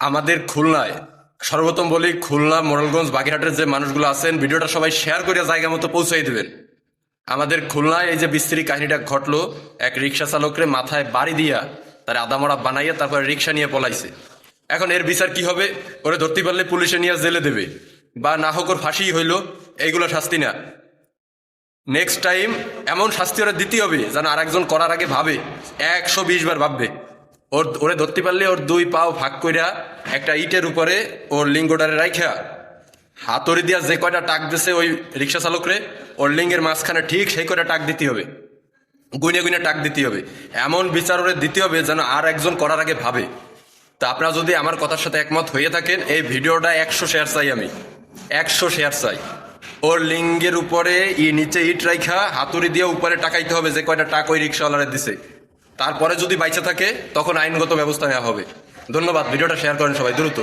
আমাদের খুলনায় সর্বপ্রথম বলি, খুলনা মোড়ালগঞ্জ বাগেরহাটের যে মানুষগুলো আছেন, ভিডিওটা সবাই শেয়ার করে জায়গা মতো পৌঁছাই দেবেন। আমাদের খুলনায় এই যে বিস্ত্রী কাহিনীটা ঘটলো, এক রিক্সা চালকরে মাথায় বাড়ি দিয়া তার আদামরা বানাইয়া তারপরে রিক্সা নিয়ে পলাইছে। এখন এর বিচার কি হবে? ওরে ধরতে পারলে পুলিশে নিয়ে জেলে দেবে, বা না হোক ওর ফাঁসি হইলো, এইগুলো শাস্তি না। নেক্সট টাইম এমন শাস্তি ওরা দিতে হবে যেন আরেকজন করার আগে ভাবে, 120 বার ভাববে। ওরে ধরতে পারলে ওর দুই পাও ভাগ কইরা একটা ইটের উপরে ওর লিঙ্গটারে রাইখা হাতুড়ি দিয়া যে কয়টা টাক দিছে ওই রিক্সা চালকরে, ওর লিঙ্গের মাঝখানে ঠিক সেই কয়টা টাক দিতে হবে, গুনে গুনে টাক দিতে হবে। এমন বিচার ওরে দিতে হবে যেন আর একজন করার আগে ভাবে। তা আপনারা যদি আমার কথার সাথে একমত হয়ে থাকেন, এই ভিডিওটা 100 শেয়ার চাই, আমি 100 শেয়ার চাই। ওর লিঙ্গের উপরে নিচে ইট রাইখা হাতুড়ি দিয়ে উপরে টাকাইতে হবে যে কয়টা টাক ওই রিক্সাওয়ালারে দিছে। তারপরে যদি বাইচে থাকে তখন আইনগত ব্যবস্থা নেওয়া হবে। ধন্যবাদ, ভিডিওটা শেয়ার করেন সবাই দ্রুত।